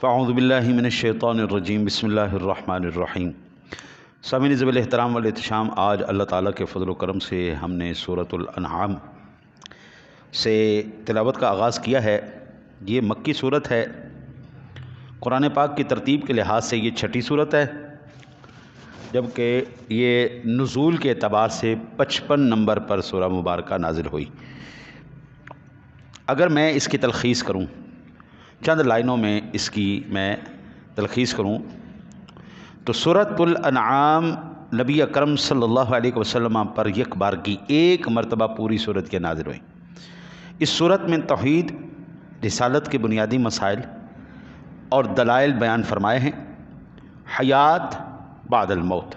فاعوذ باللہ من الشیطان الرجیم بسم اللہ الرحمن الرحیم۔ سامعین ذوی الاحترام والاحتشام، آج اللہ تعالیٰ کے فضل و کرم سے ہم نے سورۃ الانعام سے تلاوت کا آغاز کیا ہے۔ یہ مکی صورت ہے، قرآن پاک کی ترتیب کے لحاظ سے یہ چھٹی صورت ہے، جبکہ یہ نزول کے اعتبار سے 55 نمبر پر سورہ مبارکہ نازل ہوئی۔ اگر میں اس کی تلخیص کروں، چند لائنوں میں اس کی میں تلخیص کروں تو سورۃ الانعام نبی اکرم صلی اللہ علیہ وسلم پر یک بارگی ایک مرتبہ پوری صورت کے نازل ہوئی۔ اس صورت میں توحید، رسالت کے بنیادی مسائل اور دلائل بیان فرمائے ہیں۔ حیات بعد الموت،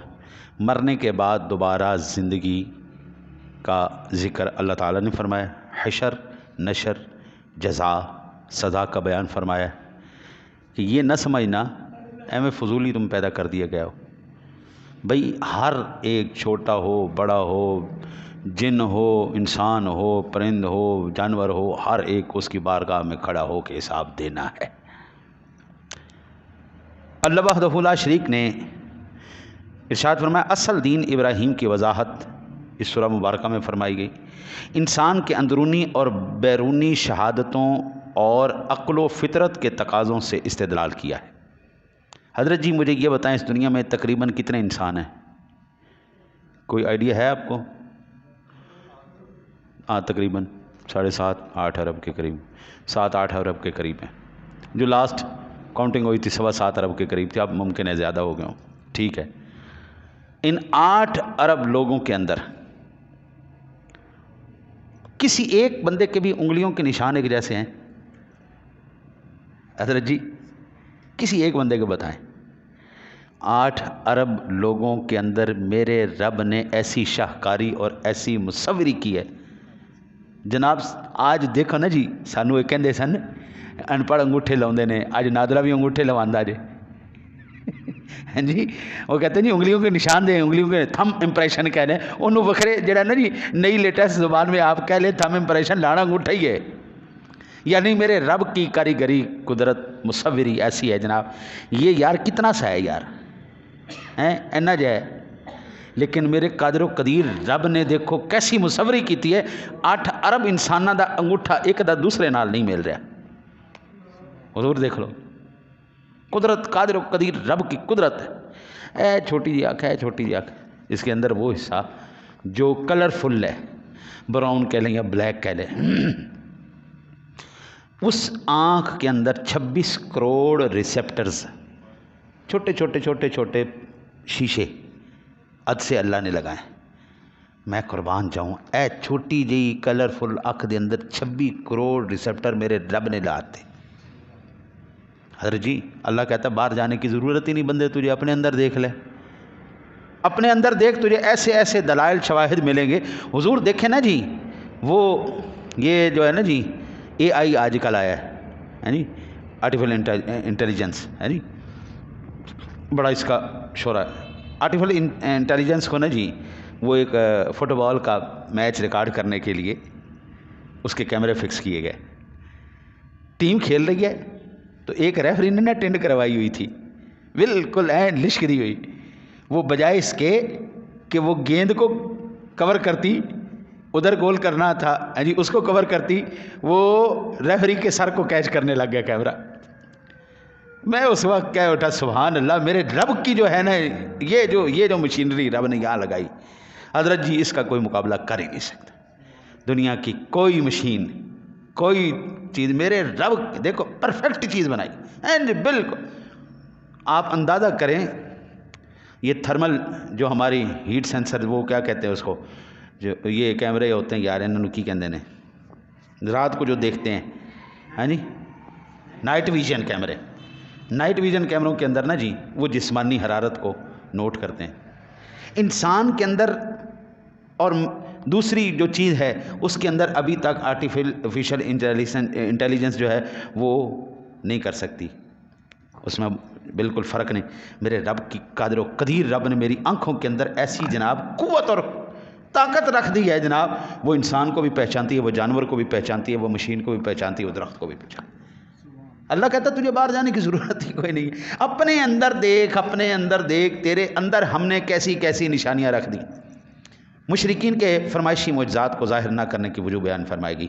مرنے کے بعد دوبارہ زندگی کا ذکر اللہ تعالیٰ نے فرمایا۔ حشر، نشر، جزا، سزا کا بیان فرمایا کہ یہ نہ سمجھنا میں فضولی تم پیدا کر دیا گیا ہو۔ بھئی ہر ایک، چھوٹا ہو بڑا ہو، جن ہو انسان ہو، پرند ہو جانور ہو، ہر ایک اس کی بارگاہ میں کھڑا ہو کے حساب دینا ہے۔ اللہ وحدہ لا شریک نے ارشاد فرمایا، اصل دین ابراہیم کی وضاحت اس سورہ مبارکہ میں فرمائی گئی۔ انسان کے اندرونی اور بیرونی شہادتوں اور عقل و فطرت کے تقاضوں سے استدلال کیا ہے۔ حضرت جی مجھے یہ بتائیں، اس دنیا میں تقریباً کتنے انسان ہیں؟ کوئی آئیڈیا ہے آپ کو؟ تقریباً 7.5 8 ارب کے قریب، 7-8 ارب کے قریب ہیں۔ جو لاسٹ کاؤنٹنگ ہوئی تھی 7.25 ارب کے قریب تھی، اب ممکن ہے زیادہ ہو گئے ہوں۔ ٹھیک ہے، ان 8 ارب لوگوں کے اندر کسی ایک بندے کے بھی انگلیوں کے نشان ایک جیسے ہیں؟ حضرت جی کسی ایک بندے کو بتائیں۔ 8 ارب لوگوں کے اندر میرے رب نے ایسی شاہکاری اور ایسی مصوری کی ہے جناب۔ آج دیکھو نا جی، سانو یہ کہندے سن ان پڑھ انگوٹھے لاؤندے نے، آج نادرا بھی انگوٹھے لواندا جے جی، وہ کہتے ہیں جی انگلیوں کے نشان دیں، انگلیوں کے تھم امپریشن کہہ لیں انہوں وکھرے جڑا نا جی نئی لیٹسٹ زبان میں آپ کہہ لیں تھم امپریشن، لانا انگوٹھا ہی ہے۔ یعنی میرے رب کی کاریگری، قدرت، مصوری ایسی ہے جناب، یہ یار کتنا سا ہے یار، اینا جائے۔ لیکن میرے قادر و قدیر رب نے دیکھو کیسی مصوری کیتی ہے، 8 ارب انسانہ دا انگوٹھا ایک دا دوسرے نال نہیں مل رہا۔ حضور دیکھ لو قدرت، قادر و قدیر رب کی قدرت ہے۔ اے چھوٹی جی آنکھ ہے، چھوٹی جی آنکھ، اس کے اندر وہ حصہ جو کلرفل ہے، براؤن کہہ لیں یا بلیک کہہ لیں، اس آنکھ کے اندر 26 کروڑ ریسیپٹرز، چھوٹے چھوٹے چھوٹے چھوٹے شیشے عد سے اللہ نے لگائے۔ میں قربان جاؤں، اے چھوٹی جی کلرفل آنکھ دے اندر 26 کروڑ ریسیپٹر میرے رب نے لاتے۔ حضرت جی اللہ کہتا ہے باہر جانے کی ضرورت ہی نہیں، بندے تجھے اپنے اندر دیکھ لے، اپنے اندر دیکھ، تجھے ایسے ایسے دلائل شواہد ملیں گے۔ حضور دیکھیں نا جی، وہ یہ جو ہے نا جی اے آئی آج کل آیا ہے جی، آرٹیفیشل انٹیلیجنس ہے جی، بڑا اس کا شعرہ ہے۔ آرٹیفیشل انٹیلیجنس کو نا جی وہ ایک فٹ بال کا میچ ریکارڈ کرنے کے لیے اس کے کیمرے فکس کیے گئے، ٹیم کھیل رہی ہے تو ایک ریفری نے اٹینڈ کروائی ہوئی تھی، بالکل لشک دی ہوئی، وہ بجائے اس کے کہ وہ گیند کو کور کرتی، ادھر گول کرنا تھا جی، اس کو کور کرتی، وہ ریفری کے سر کو کیچ کرنے لگ گیا کیمرہ۔ میں اس وقت کہہ اٹھا سبحان اللہ، میرے رب کی جو ہے نا یہ جو مشینری رب نے یہاں لگائی، حضرت جی اس کا کوئی مقابلہ کر ہی نہیں سکتا۔ دنیا کی کوئی مشین، کوئی چیز، میرے رب دیکھو پرفیکٹ چیز بنائی بالکل۔ آپ اندازہ کریں یہ تھرمل جو ہماری ہیٹ سینسر، وہ کیا کہتے ہیں اس کو، جو یہ کیمرے ہوتے ہیں یار، انہوں کی کہندے نے رات کو جو دیکھتے ہیں ہاں جی، نائٹ ویژن کیمرے، نائٹ ویژن کیمروں کے اندر نا جی وہ جسمانی حرارت کو نوٹ کرتے ہیں انسان کے اندر، اور دوسری جو چیز ہے اس کے اندر ابھی تک آرٹیفیشل انٹیلیجنس جو ہے وہ نہیں کر سکتی، اس میں بالکل فرق نہیں۔ میرے رب کی قادر و قدیر رب نے میری آنکھوں کے اندر ایسی جناب قوت اور طاقت رکھ دی ہے جناب، وہ انسان کو بھی پہچانتی ہے، وہ جانور کو بھی پہچانتی ہے، وہ مشین کو بھی پہچانتی ہے، وہ درخت کو بھی پہچانتی ہے۔ اللہ کہتا تجھے باہر جانے کی ضرورت ہی کوئی نہیں ہے، اپنے اندر دیکھ، اپنے اندر دیکھ، تیرے اندر ہم نے کیسی کیسی نشانیاں رکھ دی۔ مشرکین کے فرمائشی معجزات کو ظاہر نہ کرنے کی وجوہ بیان فرمائے گی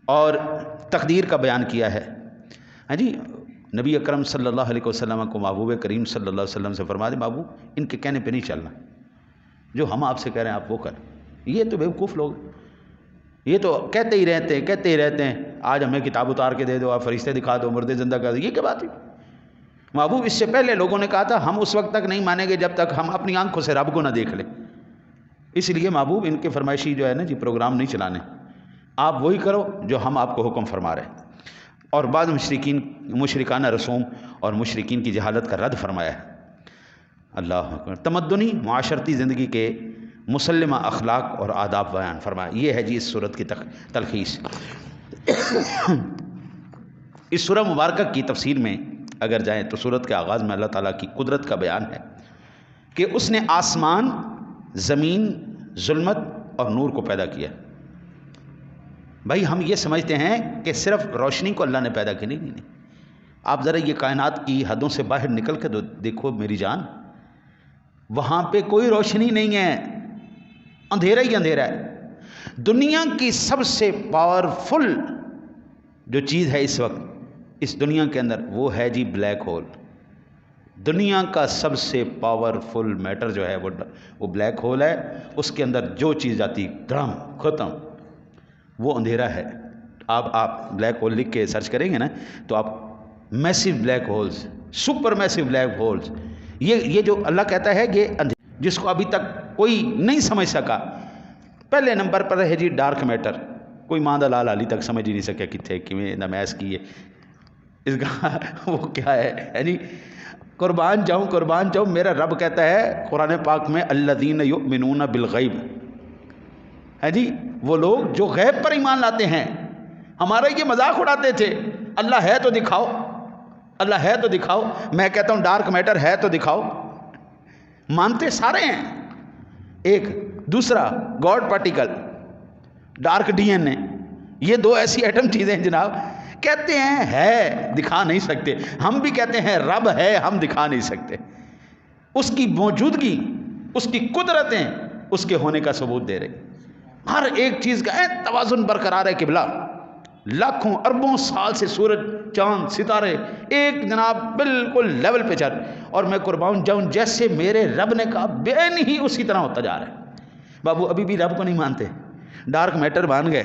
اور تقدیر کا بیان کیا ہے۔ ہاں جی، نبی اکرم صلی اللہ علیہ وسلم کو محبوب کریم صلی اللہ علیہ وسلم سے فرما دے محبوب ان کے کہنے پہ نہیں چلنا، جو ہم آپ سے کہہ رہے ہیں آپ وہ کریں۔ یہ تو بیوقوف لوگ، یہ تو کہتے ہی رہتے ہیں آج ہمیں کتاب اتار کے دے دو، آپ فرشتے دکھا دو، مردے زندہ کر دو، یہ کیا بات ہے؟ محبوب اس سے پہلے لوگوں نے کہا تھا ہم اس وقت تک نہیں مانیں گے جب تک ہم اپنی آنکھوں سے رب کو نہ دیکھ لیں۔ اس لیے محبوب ان کے فرمائشی جو ہے نا جی پروگرام نہیں چلانے، آپ وہی کرو جو ہم آپ کو حکم فرما رہے ہیں۔ اور بعض مشرکانہ رسوم اور مشرکین کی جہالت کا رد فرمایا ہے۔ اللہ اکبر۔ تمدنی معاشرتی زندگی کے مسلمہ اخلاق اور آداب بیان فرمایا، یہ ہے جی اس صورت کی تلخیص۔ اس سورہ مبارکہ کی تفسیر میں اگر جائیں تو سورت کے آغاز میں اللہ تعالیٰ کی قدرت کا بیان ہے کہ اس نے آسمان، زمین، ظلمت اور نور کو پیدا کیا۔ بھائی ہم یہ سمجھتے ہیں کہ صرف روشنی کو اللہ نے پیدا کی، نہیں، آپ ذرا یہ کائنات کی حدوں سے باہر نکل کے دیکھو میری جان، وہاں پہ کوئی روشنی نہیں ہے، اندھیرا ہی اندھیرا ہے۔ دنیا کی سب سے پاورفل جو چیز ہے اس وقت اس دنیا کے اندر وہ ہے جی بلیک ہول۔ دنیا کا سب سے پاورفل میٹر جو ہے وہ بلیک ہول ہے، اس کے اندر جو چیز جاتی دھڑم ختم، وہ اندھیرا ہے۔ آپ بلیک ہول لکھ کے سرچ کریں گے نا تو آپ massive black holes, super massive black holes, یہ جو اللہ کہتا ہے یہ جس کو ابھی تک کوئی نہیں سمجھ سکا۔ پہلے نمبر پر ہے جی ڈارک میٹر، کوئی ماندہ لال علی تک سمجھ ہی نہیں سکیا کتنے کیویں نمیس کی ہے اس کا وہ کیا ہے یعنی قربان جاؤں میرا رب کہتا ہے قرآن پاک میں الذین یؤمنون بالغیب، ہے جی وہ لوگ جو غیب پر ایمان لاتے ہیں۔ ہمارا یہ مذاق اڑاتے تھے اللہ ہے تو دکھاؤ، اللہ ہے تو دکھاؤ، میں کہتا ہوں ڈارک میٹر ہے تو دکھاؤ، مانتے سارے ہیں۔ ایک دوسرا God particle, dark D N A, یہ دو ایسی ایٹم چیزیں ہیں جناب، کہتے ہیں ہے دکھا نہیں سکتے، ہم بھی کہتے ہیں رب ہے ہم دکھا نہیں سکتے، اس کی موجودگی، اس کی قدرتیں اس کے ہونے کا ثبوت دے رہے۔ ہر ایک چیز کا توازن برقرار ہے قبلہ، لاکھوں اربوں سال سے سورج چاند ستارے ایک جناب بالکل لیول پہ چل، اور میں قربان جاؤں جیسے میرے رب نے کہا بین ہی اسی طرح ہوتا جا رہا ہے۔ بابو ابھی بھی رب کو نہیں مانتے، ڈارک میٹر مان گئے،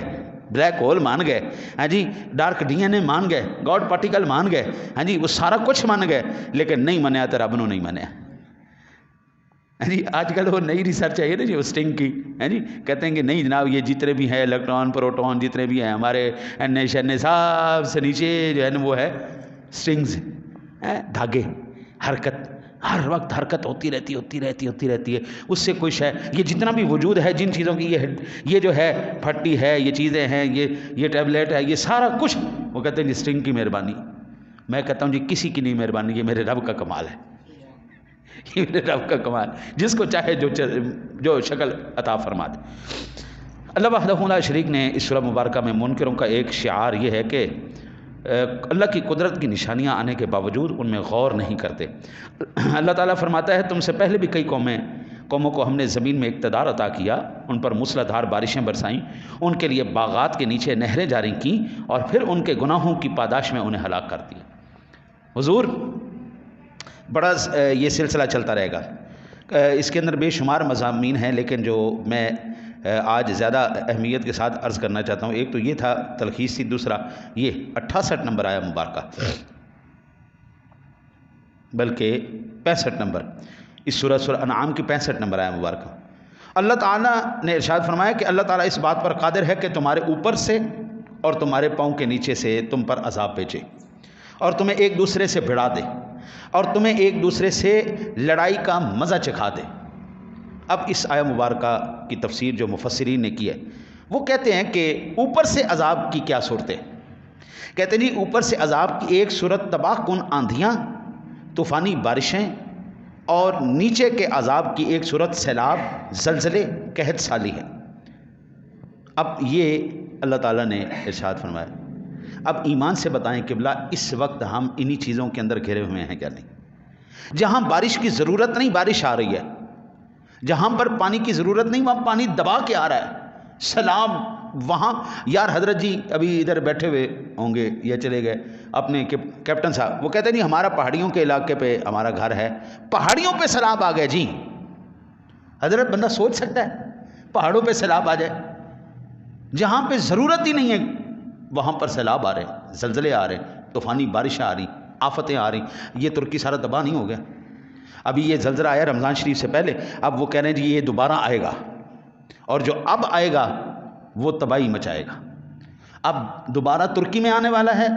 بلیک ہول مان گئے، ہاں جی ڈارک ڈی این اے مان گئے، گاڈ پارٹیکل مان گئے، ہاں جی وہ سارا کچھ مان گئے، لیکن نہیں منیا تو رب نو نہیں منیا۔ ہاں جی آج کل وہ نئی ریسرچ ہے نا جی اسٹنگ کی، ہیں جی کہتے ہیں کہ نہیں جناب یہ جتنے بھی ہیں الیکٹران پروٹون جتنے بھی ہیں ہمارے این اے شن اے سب سے نیچے جو ہے نا وہ ہے اسٹرنگز، دھاگے، حرکت، ہر وقت حرکت ہوتی رہتی ہے، اس سے کچھ ہے یہ جتنا بھی وجود ہے جن چیزوں کی یہ جو ہے پھٹی ہے، یہ چیزیں ہیں، یہ ٹیبلیٹ ہے، یہ سارا کچھ وہ کہتے ہیں جی اسٹرنگ کی مہربانی۔ میں کہتا ہوں جی کسی کی نہیں مہربانی، یہ میرے رب کا کمال ہے، یہ میرے رب کا کمال، جس کو چاہے جو شکل عطا فرما دے۔ اللہ وحدہ لا شریک نے اس سورہ مبارکہ میں منکروں کا ایک شعار یہ ہے کہ اللہ کی قدرت کی نشانیاں آنے کے باوجود ان میں غور نہیں کرتے۔ اللہ تعالیٰ فرماتا ہے تم سے پہلے بھی کئی قوموں کو ہم نے زمین میں اقتدار عطا کیا، ان پر موسلا دھار بارشیں برسائیں، ان کے لیے باغات کے نیچے نہریں جاری کیں، اور پھر ان کے گناہوں کی پاداش میں انہیں ہلاک کر دیا۔ حضور بڑا یہ سلسلہ چلتا رہے گا، اس کے اندر بے شمار مضامین ہیں، لیکن جو میں آج زیادہ اہمیت کے ساتھ عرض کرنا چاہتا ہوں، ایک تو یہ تھا تلخیص تھی، دوسرا یہ 68 نمبر آیا مبارکہ، بلکہ 65 نمبر اس سورہ انعام کی 65 نمبر آیا مبارکہ۔ اللہ تعالیٰ نے ارشاد فرمایا کہ اللہ تعالیٰ اس بات پر قادر ہے کہ تمہارے اوپر سے اور تمہارے پاؤں کے نیچے سے تم پر عذاب بھیجے، اور تمہیں ایک دوسرے سے بھڑا دے، اور تمہیں ایک دوسرے سے لڑائی کا مزہ چکھا دے۔ اب اس آیہ مبارکہ کی تفسیر جو مفسرین نے کی ہے وہ کہتے ہیں کہ اوپر سے عذاب کی کیا صورتیں، کہتے ہیں جی اوپر سے عذاب کی ایک صورت تباہ کن آندھیاں، طوفانی بارشیں، اور نیچے کے عذاب کی ایک صورت سیلاب، زلزلے، قحط سالی ہے۔ اب یہ اللہ تعالیٰ نے ارشاد فرمایا اب ایمان سے بتائیں قبلہ اس وقت ہم انہی چیزوں کے اندر گھرے ہوئے ہیں کیا نہیں؟ جہاں بارش کی ضرورت نہیں بارش آ رہی ہے، جہاں پر پانی کی ضرورت نہیں وہاں پانی دبا کے آ رہا ہے، سیلاب وہاں۔ یار حضرت جی ابھی ادھر بیٹھے ہوئے ہوں گے یا چلے گئے اپنے کیپٹن صاحب، وہ کہتے ہیں جی ہمارا پہاڑیوں کے علاقے پہ ہمارا گھر ہے، پہاڑیوں پہ سیلاب آ گئے جی۔ حضرت بندہ سوچ سکتا ہے پہاڑوں پہ سیلاب آ جائے؟ جہاں پہ ضرورت ہی نہیں ہے وہاں پر سیلاب آ رہے ہیں، زلزلے آ رہے ہیں، طوفانی بارشیں آ رہی، آفتیں آ رہی۔ یہ ترکی سارا تباہ نہیں ہو گیا؟ ابھی یہ زلزلہ آیا رمضان شریف سے پہلے، اب وہ کہہ رہے ہیں جی یہ دوبارہ آئے گا، اور جو اب آئے گا وہ تباہی مچائے گا۔ اب دوبارہ ترکی میں آنے والا ہے،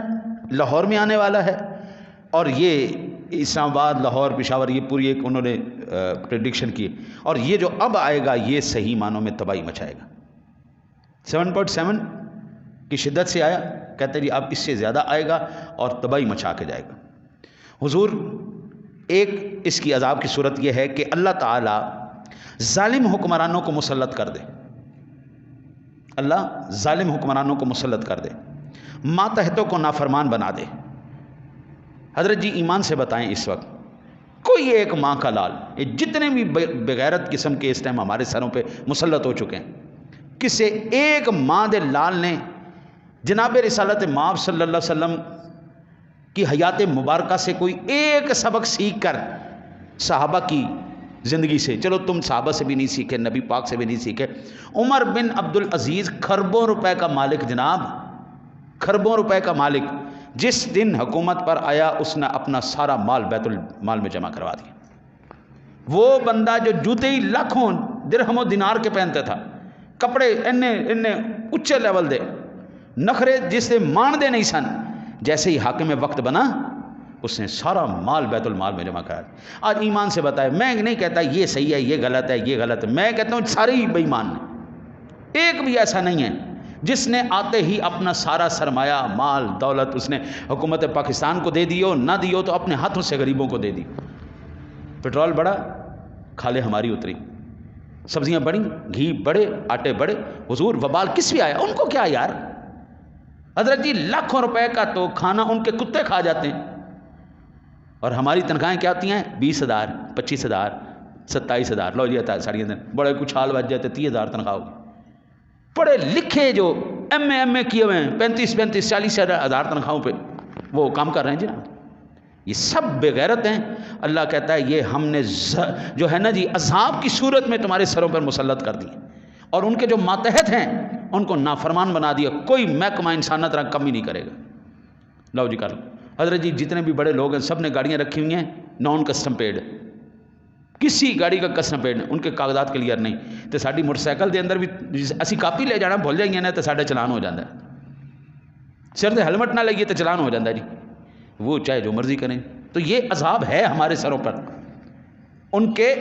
لاہور میں آنے والا ہے، اور یہ اسلام آباد، لاہور، پشاور، یہ پوری ایک انہوں نے پریڈکشن کی، اور یہ جو اب آئے گا یہ صحیح معنوں میں تباہی مچائے گا۔ 7.7 کی شدت سے آیا، کہتے ہیں جی اب اس سے زیادہ آئے گا اور تباہی مچا کے جائے گا۔ حضور ایک اس کی عذاب کی صورت یہ ہے کہ اللہ تعالیٰ ظالم حکمرانوں کو مسلط کر دے، اللہ ظالم حکمرانوں کو مسلط کر دے، ماتحتوں کو نافرمان بنا دے۔ حضرت جی ایمان سے بتائیں اس وقت کوئی ایک ماں کا لال، یہ جتنے بھی بغیرت قسم کے اس ٹائم ہمارے سروں پہ مسلط ہو چکے ہیں، کسے ایک ماں دے لال نے جناب رسالت مآب صلی اللہ علیہ وسلم کی حیات مبارکہ سے کوئی ایک سبق سیکھ کر صحابہ کی زندگی سے، چلو تم صحابہ سے بھی نہیں سیکھے، نبی پاک سے بھی نہیں سیکھے، عمر بن عبدالعزیز کھربوں روپے کا مالک، جناب کھربوں روپے کا مالک، جس دن حکومت پر آیا اس نے اپنا سارا مال بیت المال میں جمع کروا دیا۔ وہ بندہ جو جوتے ہی لاکھوں درہم و دینار کے پہنتا تھا، کپڑے انہیں اچھے لیول دے، نخرے جس سے مان دے نہیں سن، جیسے ہی حاکم وقت بنا اس نے سارا مال بیت المال میں جمع کرا دیا۔ آج ایمان سے بتائے، میں نہیں کہتا یہ صحیح ہے یہ غلط ہے یہ غلط ہے، میں کہتا ہوں سارے ہی بے ایمان ہیں، ایک بھی ایسا نہیں ہے جس نے آتے ہی اپنا سارا سرمایہ مال دولت اس نے حکومت پاکستان کو دے دیو، نہ دیو تو اپنے ہاتھوں سے غریبوں کو دے دی۔ پٹرول بڑھا، کھالیں ہماری اتری، سبزیاں بڑھیں، گھی بڑھے، آٹے بڑھے۔ حضور وبال کس پہ آیا؟ ان کو کیا یار؟ حضرت جی لاکھوں روپے کا تو کھانا ان کے کتے کھا جاتے ہیں، اور ہماری تنخواہیں کیا ہوتی ہیں؟ 20,000، 25,000، 27,000، لو جی ساڑی دن بڑے کچھ حال بچ جاتے 30,000 تنخواہ ہوگی۔ پڑھے لکھے جو ایم اے کیے ہوئے ہیں 35,000، 40,000 تنخواہوں پہ وہ کام کر رہے ہیں جی نا، یہ سب بے غیرت ہیں۔ اللہ کہتا ہے یہ ہم نے جو ہے نا جی عذاب کی صورت میں تمہارے سروں پر مسلط کر دی، اور ان کے جو ماتحت ہیں ان کو نافرمان بنا دیا، کوئی محکمہ انسانیت طرح کم ہی نہیں کرے گا۔ لو جی کر لو۔ حضرت جی جتنے بھی بڑے لوگ ہیں سب نے گاڑیاں رکھی ہوئی ہیں نان کسٹم پیڈ، کسی گاڑی کا کسٹم پیڈ ان کے کاغذات کلیئر نہیں، تو ساری موٹر سائیکل دے اندر بھی اسی کاپی لے جانا بھول جائیں گے نا تو ساڈا چلان ہو جاتا ہے، سر تے ہیلمٹ نہ لگیے تو چلان ہو جاتا ہے جی، وہ چاہے جو مرضی کریں۔ تو یہ عذاب ہے ہمارے سروں پر، ان کے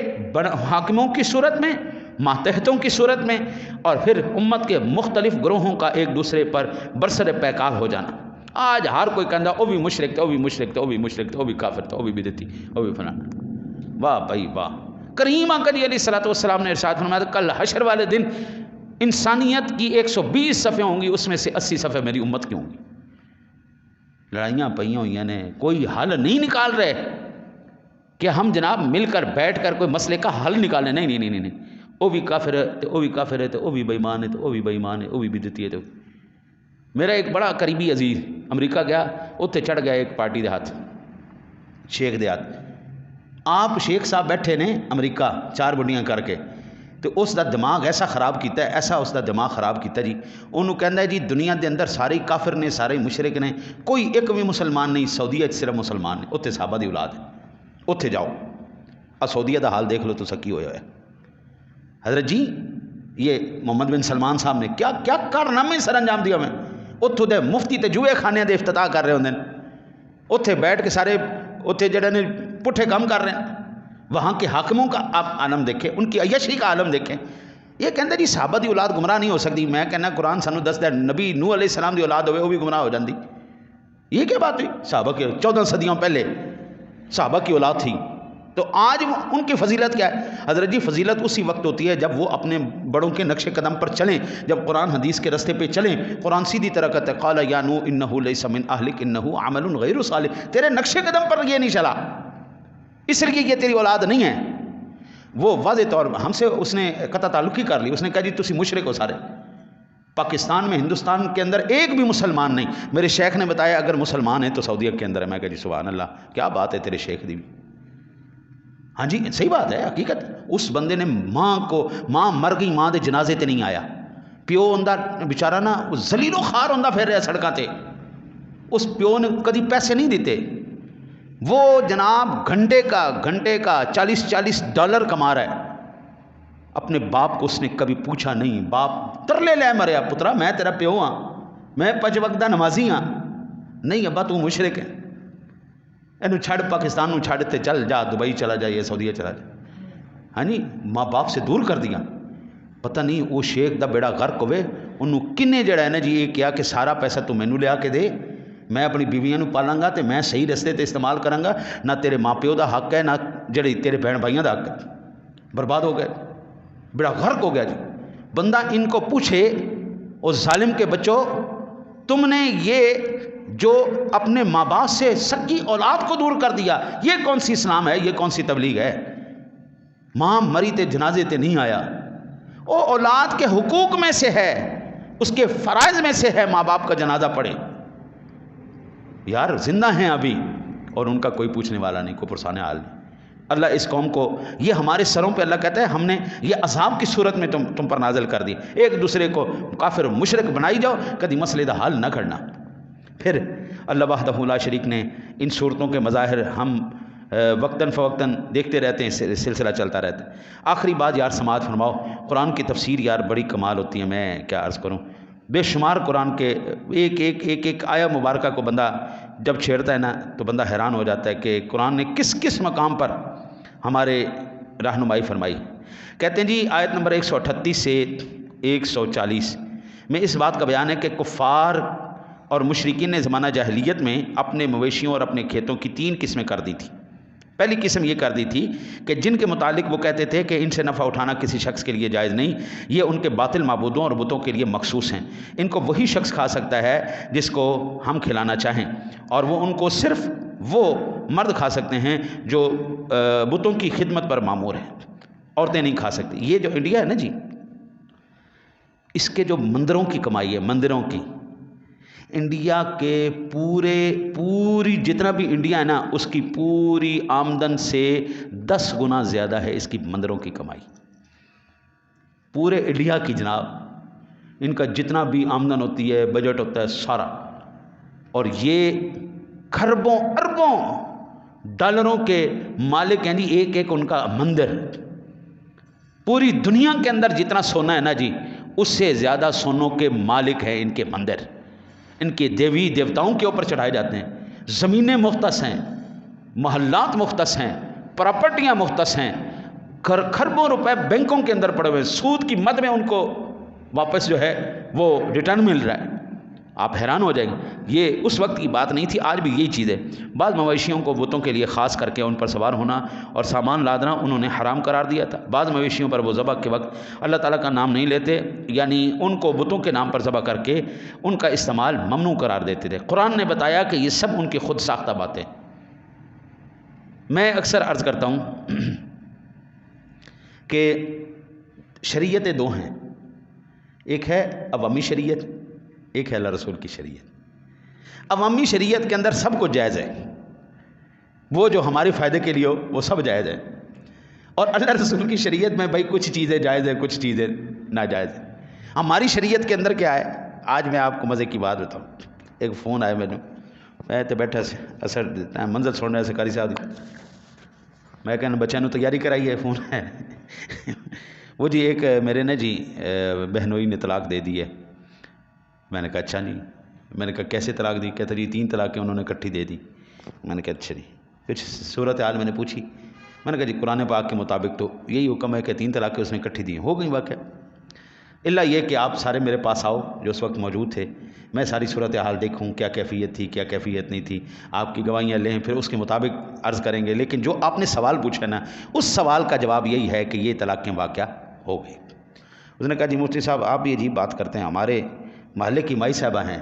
حاکموں کی صورت میں، ماتحتوں کی صورت میں، اور پھر امت کے مختلف گروہوں کا ایک دوسرے پر برسر پیکار ہو جانا۔ آج ہر کوئی کہندا وہ بھی مشرک تھا، وہ بھی مشرک تھا، وہ بھی مشرک تھا، وہ بھی کافر تھا، وہ بھی بدعتی، وہ بھی فلانا۔ واہ بھائی واہ! کریم آقا علیہ الصلوۃ والسلام نے ارشاد فرمایا کل حشر والے دن انسانیت کی 120 صفحیں ہوں گی، اس میں سے 80 صفحے میری امت کی ہوں گی۔ لڑائیاں پئی ہوئی نے، کوئی حل نہیں نکال رہے کہ ہم جناب مل کر بیٹھ کر کوئی مسئلے کا حل نکالیں۔ نہیں نہیں نہیں نہیں، وہ بھی کافر ہے تو وہ بھی کافر ہے تو وہ بھی بے ایمان ہے تو وہ بھی بے ایمان ہے، وہ بھی بدعتی ہے تو۔ میرا ایک بڑا قریبی عزیز امریکہ گیا، اتنے چڑھ گیا ایک پارٹی دے ہاتھ، شیخ دے ہاتھ۔ آپ شیخ صاحب بیٹھے نے امریکہ 4 بڑیاں کر کے، تو اس دا دماغ ایسا خراب کیتا ہے، ایسا اس دا دماغ خراب کیتا جی، انہوں کہندا ہے جی دنیا دے اندر سارے کافر نے، سارے مشرک نے، کوئی ایک بھی مسلمان نہیں، سعودیہ صرف مسلمان نے، اتنے صحابہ دی اولاد ہے، اتنے جاؤ۔ سعودیہ دا حال دیکھ لو تو سکی ہویا ہے۔ حضرت جی یہ محمد بن سلمان صاحب نے کیا کیا کارنامے سر انجام دیا میں، اتوں دے مفتی تے جوئے خانے دے افتتاح کر رہے ہوندے، اتنے بیٹھ کے سارے اتنے جڑے نے پٹھے کام کر رہے ہیں۔ وہاں کے حاکموں کا آپ عالم دیکھیں، ان کی عیاشی کا عالم دیکھیں۔ یہ کہندے جی صحابہ دی اولاد گمراہ نہیں ہو سکتی، میں کہنا قرآن سانو دسدا ہے نبی نوح علیہ السلام دی اولاد ہوئے وہ بھی گمراہ ہو جاندی۔ یہ کیا بات ہوئی؟ صحابہ کے 14 صدیوں پہلے صحابہ کی اولاد تھی، تو تو آج ان کی فضیلت کیا ہے؟ حضرت جی فضیلت اسی وقت ہوتی ہے جب وہ اپنے بڑوں کے نقش قدم پر چلیں، جب قرآن حدیث کے راستے پہ چلیں۔ قرآن سیدھی طرح کہتا ہے قال یا نوح انہ لیس من اہلک انہ عمل غیر صالح، تیرے نقش قدم پر یہ نہیں چلا اس لیے یہ تیری اولاد نہیں ہے۔ وہ واضح طور ہم سے اس نے قطع تعلق ہی کر لی، اس نے کہا جی تسی مشرک ہو سارے، پاکستان میں ہندوستان کے اندر ایک بھی مسلمان نہیں۔ میرے شیخ نے بتایا اگر مسلمان ہیں تو سعودیہ کے اندر ہے۔ میں کہا جی سبحان اللہ، کیا بات ہے تیرے شیخ دی۔ ہاں جی صحیح بات ہے، حقیقت۔ اس بندے نے ماں مر گئی، ماں دے جنازے تے نہیں آیا، پیو اندر بیچارہ نا ذلیل و خوار ہوندا پھر رہا سڑکاں تے، اس پیو نے کدی پیسے نہیں دیتے، وہ جناب گھنٹے کا $40 کما رہا ہے۔ اپنے باپ کو اس نے کبھی پوچھا نہیں، باپ ترلے لے مریا پترا میں تیرا پیو ہاں، میں 5 وقت دا نمازی ہاں۔ نہیں ابا تو مشرک ہے، اینو چھڑ پاکستان نو چھڑ تے چل جا، دبئی چلا جا یا سعودیہ چلا جا۔ ہاں جی ماں باپ سے دور کر دیا۔ پتہ نہیں وہ شیخ دا بیڑا غرق ہوئے، انہوں کنے جڑا ہے نا جی یہ کیا کہ سارا پیسہ تو مینو لیا کے دے، میں اپنی بیویاں نو پالاں گا تے میں صحیح رستے تے استعمال کراں گا، نہ تیرے ماں پیو دا حق ہے نہ جڑی تیرے بہن بھائیاں دا حق ہے۔ برباد ہو گئے، بڑا غرق ہو گیا جی۔ بندہ ان کو پوچھے اور ظالم کے بچوں تم نے یہ جو اپنے ماں باپ سے سکی اولاد کو دور کر دیا، یہ کون سی اسلام ہے، یہ کون سی تبلیغ ہے؟ ماں مری تے جنازے تے نہیں آیا، وہ اولاد کے حقوق میں سے ہے، اس کے فرائض میں سے ہے ماں باپ کا جنازہ پڑھے۔ یار زندہ ہیں ابھی اور ان کا کوئی پوچھنے والا نہیں، کوئی پرسان حال نہیں۔ اللہ اس قوم کو یہ ہمارے سروں پہ اللہ کہتا ہے ہم نے یہ عذاب کی صورت میں تم پر نازل کر دی، ایک دوسرے کو کافر و مشرک بنائی جاؤ، کبھی مسئلے دا حل نہ کرنا۔ پھر اللہ وحدہ لا شریک نے ان صورتوں کے مظاہر ہم وقتاً فوقتاً دیکھتے رہتے ہیں، سلسلہ چلتا رہتا ہے۔ آخری بات یار سماعت فرماؤ، قرآن کی تفسیر یار بڑی کمال ہوتی ہے، میں کیا عرض کروں، بے شمار قرآن کے ایک آیا مبارکہ کو بندہ جب چھیڑتا ہے نا تو بندہ حیران ہو جاتا ہے کہ قرآن نے کس کس مقام پر ہمارے رہنمائی فرمائی۔ کہتے ہیں جی آیت نمبر 138 سے 140 میں اس بات کا بیان ہے کہ کفار اور مشرکین نے زمانہ جاہلیت میں اپنے مویشیوں اور اپنے کھیتوں کی 3 قسمیں کر دی تھی۔ پہلی قسم یہ کر دی تھی کہ جن کے متعلق وہ کہتے تھے کہ ان سے نفع اٹھانا کسی شخص کے لیے جائز نہیں، یہ ان کے باطل معبودوں اور بتوں کے لیے مخصوص ہیں، ان کو وہی شخص کھا سکتا ہے جس کو ہم کھلانا چاہیں، اور وہ ان کو صرف وہ مرد کھا سکتے ہیں جو بتوں کی خدمت پر مامور ہیں، عورتیں نہیں کھا سکتی۔ یہ جو انڈیا ہے نا جی، اس کے جو مندروں کی کمائی ہے، مندروں کی، انڈیا کے پوری جتنا بھی انڈیا ہے نا اس کی پوری آمدن سے 10 گنا زیادہ ہے اس کی مندروں کی کمائی، پورے انڈیا کی جناب، ان کا جتنا بھی آمدن ہوتی ہے بجٹ ہوتا ہے سارا، اور یہ کھربوں اربوں ڈالروں کے مالک ہیں جی، ایک ان کا مندر۔ پوری دنیا کے اندر جتنا سونا ہے نا جی اس سے زیادہ سونوں کے مالک ہیں ان کے مندر، ان کے دیوی دیوتاؤں کے اوپر چڑھائے جاتے ہیں، زمینیں مختص ہیں، محلات مختص ہیں، پراپرٹیاں مختص ہیں، کھربوں روپے بینکوں کے اندر پڑے ہوئے، سود کی مد میں ان کو واپس جو ہے وہ ریٹرن مل رہا ہے۔ آپ حیران ہو جائیں گے، یہ اس وقت کی بات نہیں تھی، آج بھی یہی چیز ہے۔ بعض مویشیوں کو بتوں کے لیے خاص کر کے ان پر سوار ہونا اور سامان لادنا انہوں نے حرام قرار دیا تھا۔ بعض مویشیوں پر وہ ذبح کے وقت اللہ تعالیٰ کا نام نہیں لیتے، یعنی ان کو بتوں کے نام پر ذبح کر کے ان کا استعمال ممنوع قرار دیتے تھے۔ قرآن نے بتایا کہ یہ سب ان کی خود ساختہ باتیں۔ میں اکثر عرض کرتا ہوں کہ شریعتیں 2 ہیں، ایک ہے عوامی شریعت، ایک ہے اللہ رسول کی شریعت۔ عوامی شریعت کے اندر سب کچھ جائز ہے، وہ جو ہمارے فائدے کے لیے ہو وہ سب جائز ہے، اور اللہ رسول کی شریعت میں بھائی کچھ چیزیں جائز ہے، کچھ چیزیں ناجائز ہیں۔ ہماری شریعت کے اندر کیا ہے، آج میں آپ کو مزے کی بات بتاؤں، ایک فون آیا میں تو بیٹھا سے اثر منظر چھوڑنے سے سرکاری صاحب میں کہنا بچوں نے تیاری کرائی ہے، فون ہے وہ جی ایک میرے نے جی بہنوئی نے طلاق دے دی ہے۔ میں نے کہا اچھا جی، میں نے کہا کیسے طلاق دی؟ کہتا جی 3 طلاقیں انہوں نے اکٹھی دے دی۔ میں نے کہا اچھا جی، کچھ صورت حال میں نے پوچھی، میں نے کہا جی قرآن پاک کے مطابق تو یہی حکم ہے کہ 3 طلاقیں اس نے اکٹھی دی، ہو گئی واقعہ۔ الا یہ کہ آپ سارے میرے پاس آؤ جو اس وقت موجود تھے، میں ساری صورتحال دیکھوں کیا کیفیت تھی کیا کیفیت نہیں تھی، آپ کی گواہیاں لیں، پھر اس کے مطابق عرض کریں گے۔ لیکن جو آپ نے سوال پوچھا نا، اس سوال کا جواب یہی ہے کہ یہ طلاقیں واقعہ ہو گئی۔ اس نے کہا جی مفتی صاحب آپ یہ عجیب بات کرتے ہیں، ہمارے محلے کی مائی صاحبہ ہیں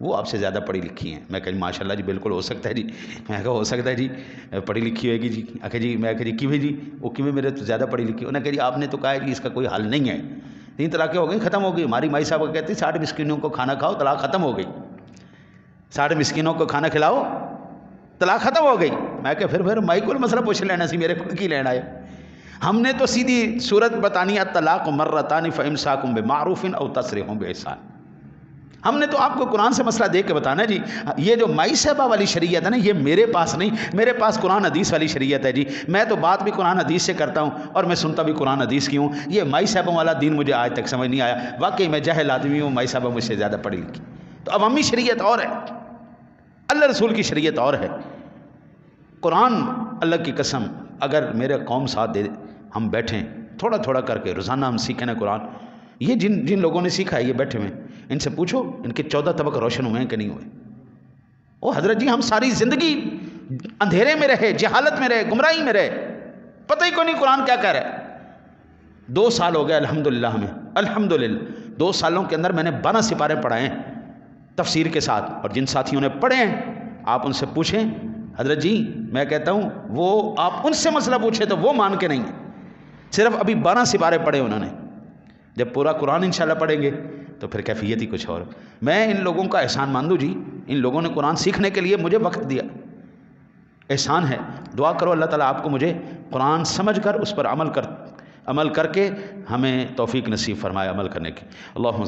وہ آپ سے زیادہ پڑھی لکھی ہیں۔ میں کہا جی ماشاء اللہ جی بالکل ہو سکتا ہے جی۔ میں کہا ہو سکتا ہے جی پڑھی لکھی ہوئے گی جی۔ آخر جی میں کہا جی کیویں جی، وہ کیویں میرے تو زیادہ پڑھی لکھی۔ انہوں نے کہا جی آپ نے تو کہا ہے جی اس کا کوئی حل نہیں ہے، 3 طلاقیں ہو گئی ختم ہو گئی۔ ہماری مائی صاحبہ کہتی 60 مسکینوں کو کھانا کھاؤ طلاق ختم ہو گئی، 60 مسکینوں کو کھانا کھلاؤ طلاق ختم ہو گئی۔ میں کہ پھر مائی کو مسئلہ پوچھ لینا سی، میرے خود کی لینا ہے۔ ہم نے تو سیدھی صورت بتانی الطلاق مرتان فامساک بمعروف او تسریح باحسان۔ ہم نے تو آپ کو قرآن سے مسئلہ دے کے بتانا جی۔ یہ جو مائی صاحبہ والی شریعت ہے نا، یہ میرے پاس نہیں، میرے پاس قرآن حدیث والی شریعت ہے جی۔ میں تو بات بھی قرآن حدیث سے کرتا ہوں اور میں سنتا بھی قرآن حدیث کی ہوں۔ یہ مائی صاحبہ والا دین مجھے آج تک سمجھ نہیں آیا۔ واقعی میں جاہل آدمی ہوں، مائی صاحبہ مجھ سے زیادہ پڑھی لکھی۔ تو عوامی شریعت اور ہے، اللہ رسول کی شریعت اور ہے۔ قرآن اللہ کی قسم اگر میرے قوم ساتھ دے، ہم بیٹھیں تھوڑا تھوڑا کر کے روزانہ ہم سیکھیں نا قرآن۔ یہ جن لوگوں نے سیکھا ہے یہ بیٹھے ہوئے، ان سے پوچھو ان کے 14 طبق روشن ہوئے ہیں کہ نہیں ہوئے۔ او حضرت جی ہم ساری زندگی اندھیرے میں رہے، جہالت میں رہے، گمراہی میں رہے، پتہ ہی کوئی نہیں قرآن کیا کہہ رہا ہے۔ 2 سال ہو گئے الحمدللہ ہمیں، الحمدللہ 2 سالوں کے اندر میں نے 12 سپارے پڑھائے ہیں تفسیر کے ساتھ، اور جن ساتھیوں نے پڑھے ہیں آپ ان سے پوچھیں حضرت جی، میں کہتا ہوں وہ آپ ان سے مسئلہ پوچھیں تو وہ مان کے نہیں ہیں، صرف ابھی 12 سپارے پڑھے انہوں نے۔ جب پورا قرآن انشاءاللہ پڑھیں گے تو پھر کیفیت ہی کچھ اور۔ میں ان لوگوں کا احسان ماندوں جی، ان لوگوں نے قرآن سیکھنے کے لیے مجھے وقت دیا، احسان ہے۔ دعا کرو اللہ تعالیٰ آپ کو مجھے قرآن سمجھ کر اس پر عمل کر کے ہمیں توفیق نصیب فرمائے عمل کرنے کی۔ اللہم